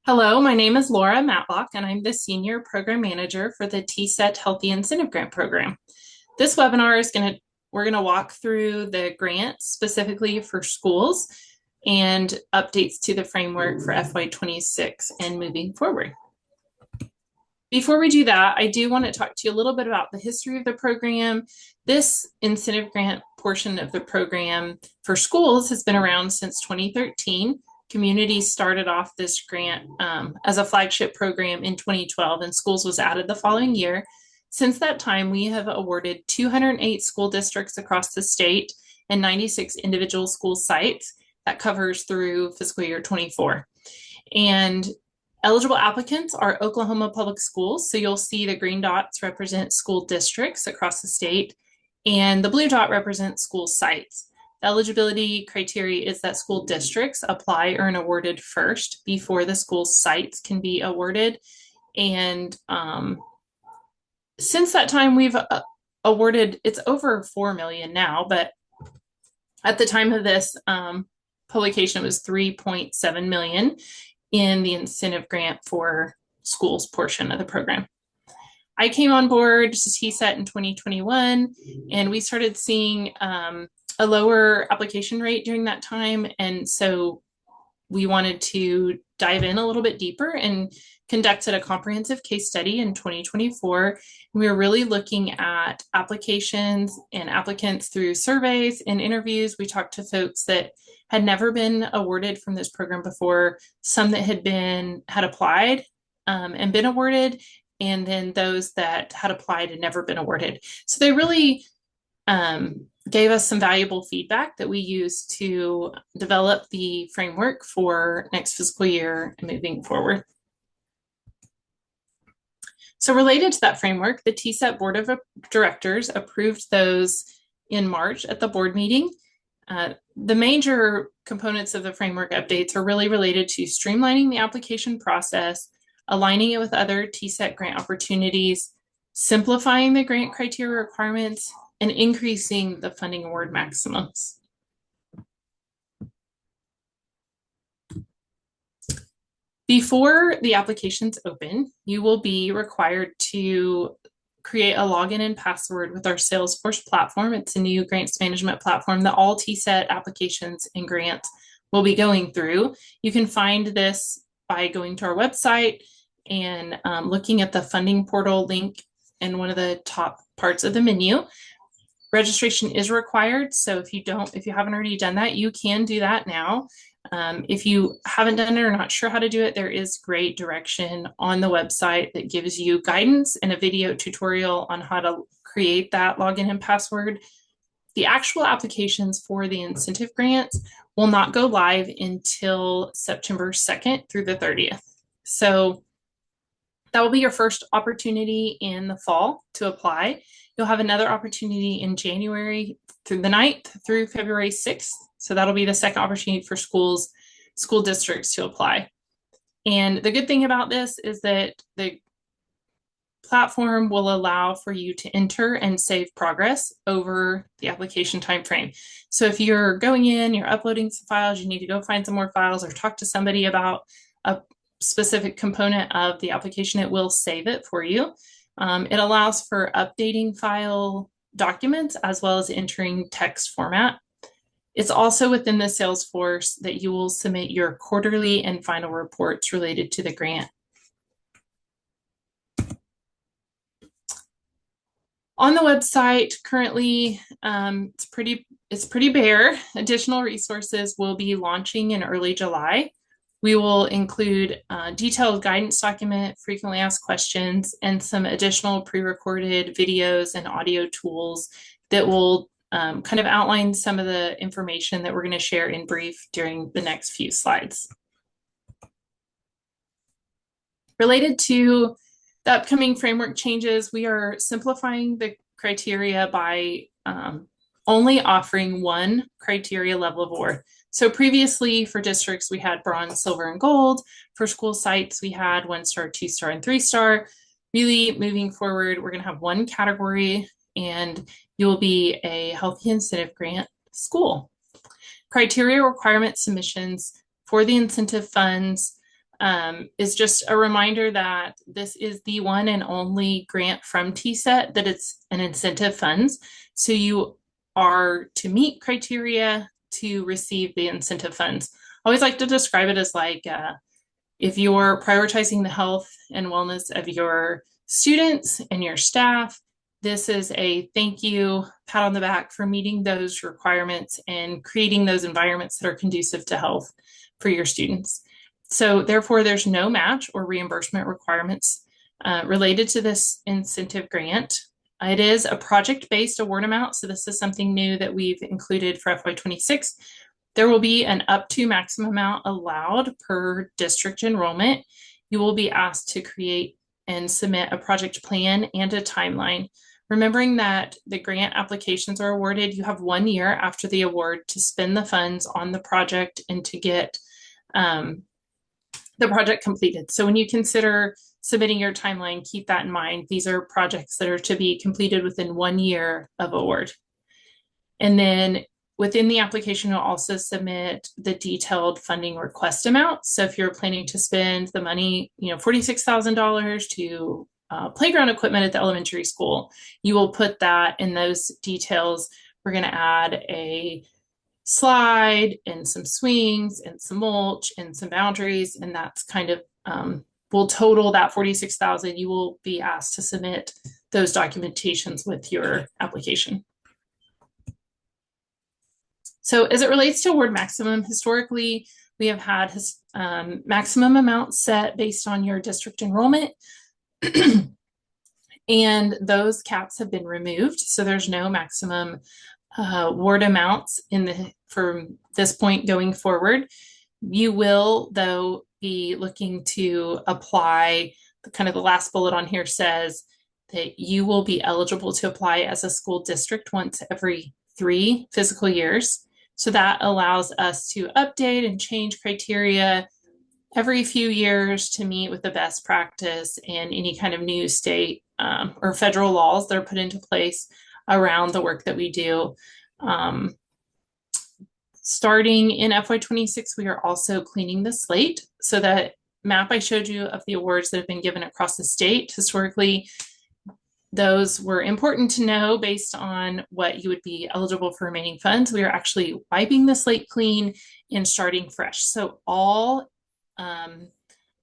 Hello, my name is Laura Matlock, and I'm the Senior Program Manager for the TSET Healthy Incentive Grant Program. This webinar is we're going to walk through the grants specifically for schools and updates to the framework for FY26 and moving forward. Before we do that, I do want to talk to you a little bit about the history of the program. This incentive grant portion of the program for schools has been around since 2013. Communities started off this grant as a flagship program in 2012, and schools was added the following year. Since that time, we have awarded 208 school districts across the state and 96 individual school sites. That covers through fiscal year 24. And eligible applicants are Oklahoma Public Schools. So you'll see the green dots represent school districts across the state, and the blue dot represents school sites. The eligibility criteria is that school districts apply or are awarded first before the school sites can be awarded. And since that time, we've awarded, it's over 4 million now, but at the time of this publication, it was 3.7 million in the incentive grant for schools portion of the program. I came on board to TSET in 2021, and we started seeing a lower application rate during that time. And so we wanted to dive in a little bit deeper and conducted a comprehensive case study in 2024. We were really looking at applications and applicants through surveys and interviews. We talked to folks that had never been awarded from this program before, some that had applied and been awarded, and then those that had applied and never been awarded. So they really gave us some valuable feedback that we used to develop the framework for next fiscal year and moving forward. So related to that framework, the TSET Board of Directors approved those in March at the board meeting. The major components of the framework updates are really related to streamlining the application process, aligning it with other TSET grant opportunities, simplifying the grant criteria requirements, and increasing the funding award maximums. Before the applications open, you will be required to create a login and password with our Salesforce platform. It's a new grants management platform that all TSET applications and grants will be going through. You can find this by going to our website and looking at the funding portal link in one of the top parts of the menu. Registration is required, so if you haven't already done that, you can do that now. If you haven't done it or not sure how to do it, there is great direction on the website that gives you guidance and a video tutorial on how to create that login and password. The actual applications for the incentive grants will not go live until September 2nd through the 30th. So that will be your first opportunity in the fall to apply. You'll have another opportunity in January through the 9th through February 6th. So that'll be the second opportunity for school districts to apply. And the good thing about this is that the platform will allow for you to enter and save progress over the application timeframe. So if you're going in, you're uploading some files, you need to go find some more files or talk to somebody about a specific component of the application, it will save it for you. It allows for updating file documents as well as entering text format. It's also within the Salesforce that you will submit your quarterly and final reports related to the grant. On the website currently, it's pretty bare. Additional resources will be launching in early July. We will include a detailed guidance document, frequently asked questions, and some additional pre-recorded videos and audio tools that will kind of outline some of the information that we're going to share in brief during the next few slides. Related to the upcoming framework changes, we are simplifying the criteria by only offering one criteria level of award. So previously for districts, we had bronze, silver, and gold. For school sites, we had 1-star, 2-star, and 3-star. Really moving forward, we're going to have one category, and you'll be a healthy incentive grant school. Criteria requirement submissions for the incentive funds is just a reminder that this is the one and only grant from TSET that it's an incentive funds. So you are to meet criteria to receive the incentive funds. I always like to describe it as like if you're prioritizing the health and wellness of your students and your staff, this is a thank you, pat on the back for meeting those requirements and creating those environments that are conducive to health for your students. So therefore, there's no match or reimbursement requirements related to this incentive grant. It is a project-based award amount, so this is something new that we've included for FY26. There will be an up to maximum amount allowed per district enrollment. You will be asked to create and submit a project plan and a timeline. Remembering that the grant applications are awarded, you have 1 year after the award to spend the funds on the project and to get the project completed. So when you consider submitting your timeline, keep that in mind. These are projects that are to be completed within 1 year of award. And then within the application, you'll also submit the detailed funding request amount. So if you're planning to spend the money, $46,000 to playground equipment at the elementary school, you will put that in those details. We're going to add a slide and some swings and some mulch and some boundaries, and that's kind of will total that 46,000. You will be asked to submit those documentations with your application. So as it relates to award maximum, historically, we have had maximum amounts set based on your district enrollment. And those caps have been removed. So there's no maximum award amounts from this point going forward. You will, though, be looking to apply, kind of the last bullet on here says that you will be eligible to apply as a school district once every 3 fiscal years. So that allows us to update and change criteria every few years to meet with the best practice and any kind of new state or federal laws that are put into place around the work that we do. Starting in FY26, we are also cleaning the slate. So that map I showed you of the awards that have been given across the state, historically, those were important to know based on what you would be eligible for remaining funds. We are actually wiping the slate clean and starting fresh. So all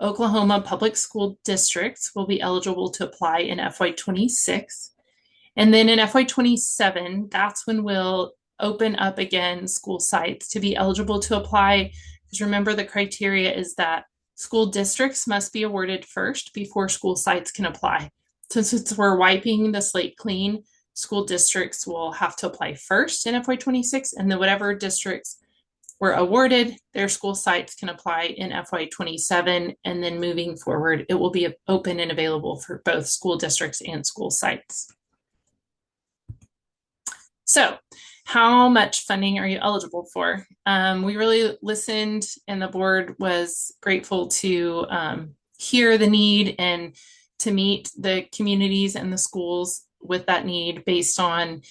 Oklahoma public school districts will be eligible to apply in FY26. And then in FY27, that's when we'll open up again school sites to be eligible to apply. Because remember, the criteria is that school districts must be awarded first before school sites can apply. So since we're wiping the slate clean, school districts will have to apply first in FY26, and then whatever districts were awarded, their school sites can apply in FY27, and then moving forward, it will be open and available for both school districts and school sites. So how much funding are you eligible for? We really listened, and the board was grateful to hear the need and to meet the communities and the schools with that need based on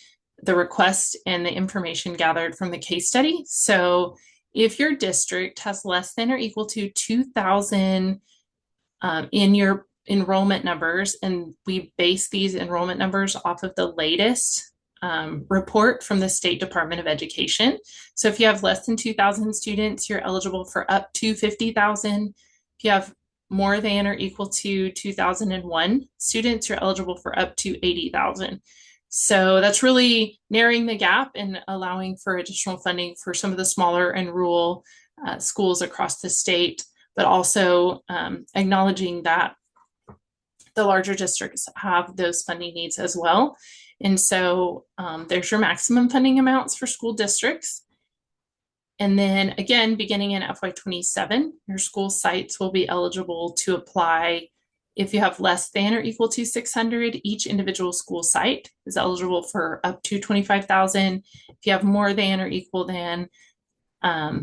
the request and the information gathered from the case study. So if your district has less than or equal to 2,000 in your enrollment numbers, and we base these enrollment numbers off of the latest report from the State Department of Education. So if you have less than 2,000 students, you're eligible for up to 50,000. If you have more than or equal to 2,001 students, you're eligible for up to 80,000. So that's really narrowing the gap and allowing for additional funding for some of the smaller and rural schools across the state, but also acknowledging that the larger districts have those funding needs as well. And so there's your maximum funding amounts for school districts. And then again, beginning in FY27, your school sites will be eligible to apply. If you have less than or equal to 600, each individual school site is eligible for up to 25,000. If you have more than or equal than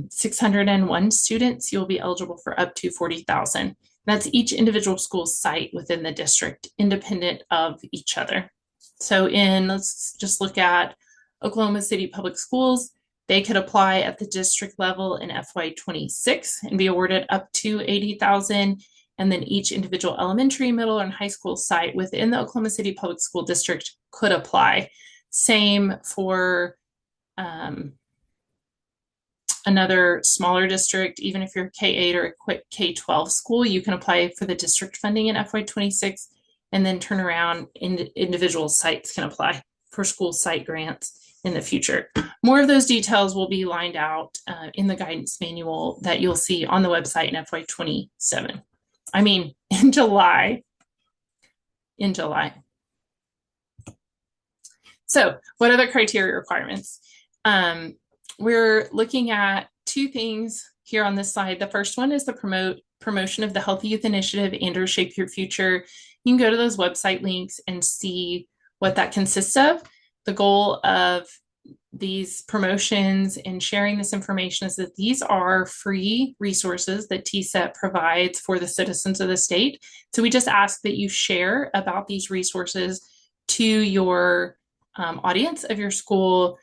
601 students, you'll be eligible for up to 40,000. That's each individual school site within the district, independent of each other. So let's just look at Oklahoma City Public Schools. They could apply at the district level in FY26 and be awarded up to $80,000. And then each individual elementary, middle, and high school site within the Oklahoma City Public School District could apply. Same for another smaller district. Even if you're K-8 or a quick K-12 school, you can apply for the district funding in FY26 and then turn around. Individual sites can apply for school site grants in the future. More of those details will be lined out in the guidance manual that you'll see on the website in FY27. I mean, in July. So what are the criteria requirements? We're looking at two things here on this slide. The first one is the promotion of the Healthy Youth Initiative and or Shape Your Future. You can go to those website links and see what that consists of. The goal of these promotions and sharing this information is that these are free resources that TSET provides for the citizens of the state. So we just ask that you share about these resources to your audience of your school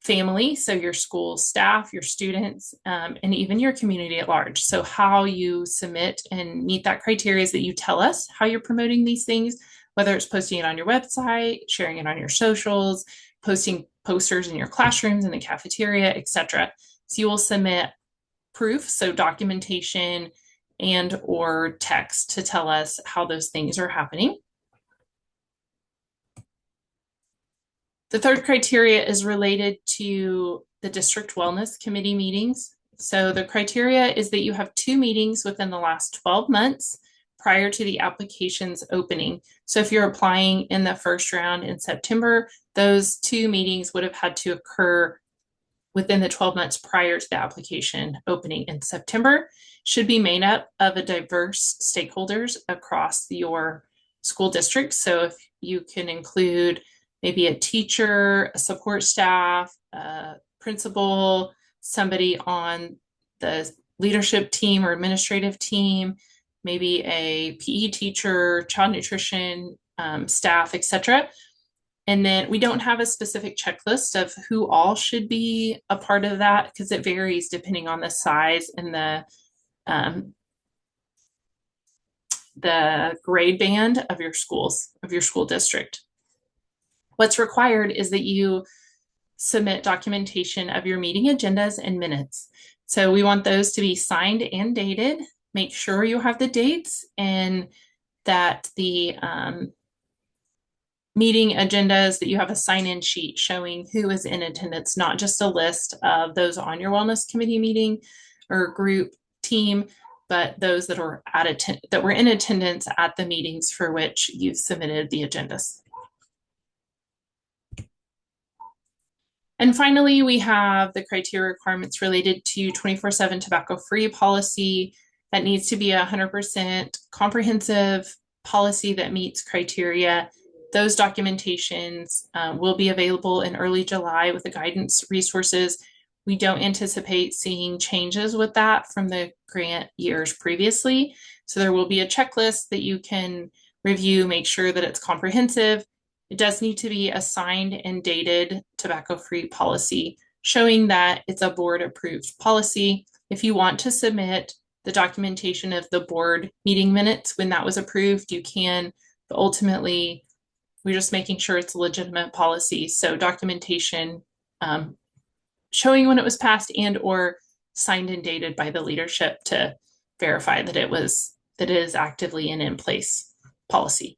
family, so your school staff, your students, and even your community at large. So how you submit and meet that criteria is that you tell us how you're promoting these things, whether it's posting it on your website, sharing it on your socials, posting posters in your classrooms, in the cafeteria, etc. So you will submit proof, so documentation and or text to tell us how those things are happening. The third criteria is related to the district wellness committee meetings. So the criteria is that you have 2 meetings within the last 12 months prior to the application's opening. So if you're applying in the first round in September, those 2 meetings would have had to occur within the 12 months prior to the application opening in September. Should be made up of a diverse stakeholders across your school district. So if you can include maybe a teacher, a support staff, a principal, somebody on the leadership team or administrative team, maybe a PE teacher, child nutrition staff, etc. And then we don't have a specific checklist of who all should be a part of that because it varies depending on the size and the grade band of your schools, of your school district. What's required is that you submit documentation of your meeting agendas and minutes. So we want those to be signed and dated. Make sure you have the dates and that the meeting agendas, that you have a sign-in sheet showing who is in attendance, not just a list of those on your wellness committee meeting or group team, but those that are that were in attendance at the meetings for which you've submitted the agendas. And finally, we have the criteria requirements related to 24/7 tobacco-free policy. That needs to be 100% comprehensive policy that meets criteria. Those documentations will be available in early July with the guidance resources. We don't anticipate seeing changes with that from the grant years previously. So there will be a checklist that you can review, make sure that it's comprehensive. It does need to be a signed and dated tobacco-free policy, showing that it's a board-approved policy. If you want to submit the documentation of the board meeting minutes when that was approved, you can, but ultimately, we're just making sure it's a legitimate policy. So documentation showing when it was passed and or signed and dated by the leadership to verify that it is actively in place policy.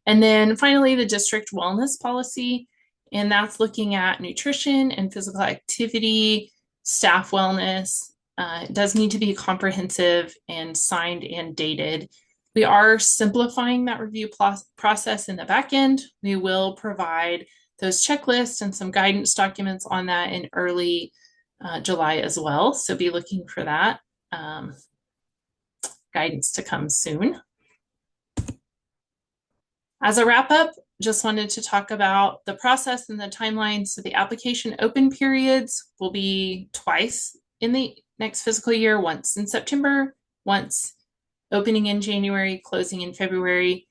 And then finally, the district wellness policy, and that's looking at nutrition and physical activity, staff wellness. It does need to be comprehensive and signed and dated. We are simplifying that review process in the back end. We will provide those checklists and some guidance documents on that in early July as well. So be looking for that guidance to come soon. As a wrap up, just wanted to talk about the process and the timeline. So the application open periods will be twice in the next fiscal year, once in September, once opening in January, closing in February.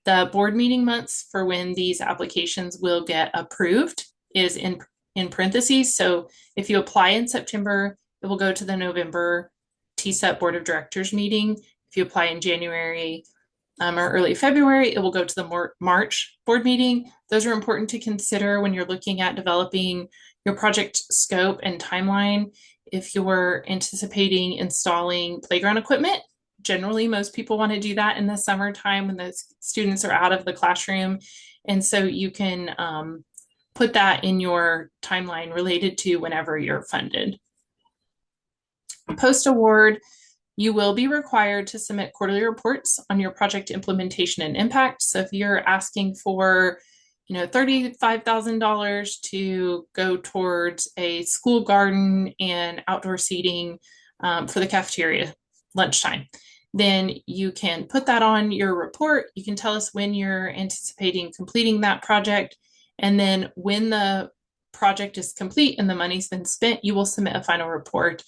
The board meeting months for when these applications will get approved is in in parentheses. So if you apply in September, it will go to the November TSET Board of Directors meeting. If you apply in January or early February, it will go to the March board meeting. Those are important to consider when you're looking at developing your project scope and timeline. If you're anticipating installing playground equipment, generally most people want to do that in the summertime when the students are out of the classroom. And so you can put that in your timeline related to whenever you're funded. Post-award, you will be required to submit quarterly reports on your project implementation and impact. So if you're asking for, $35,000 to go towards a school garden and outdoor seating for the cafeteria lunchtime, then you can put that on your report. You can tell us when you're anticipating completing that project. And then when the project is complete and the money's been spent, you will submit a final report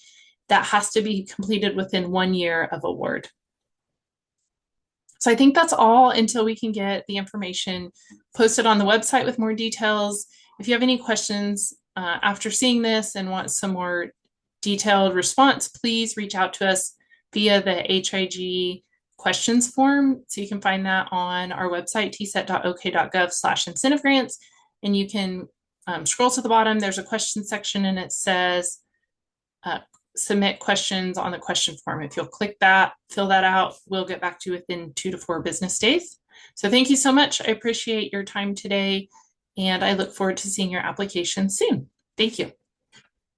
that has to be completed within 1 year of award. So I think that's all until we can get the information posted on the website with more details. If you have any questions after seeing this and want some more detailed response, please reach out to us via the HIG questions form. So you can find that on our website, tset.ok.gov/incentive grants. And you can scroll to the bottom. There's a question section and it says submit questions on the question form. If you'll click that, fill that out, we'll get back to you within 2 to 4 business days. So thank you so much. I appreciate your time today, and I look forward to seeing your application soon. Thank you.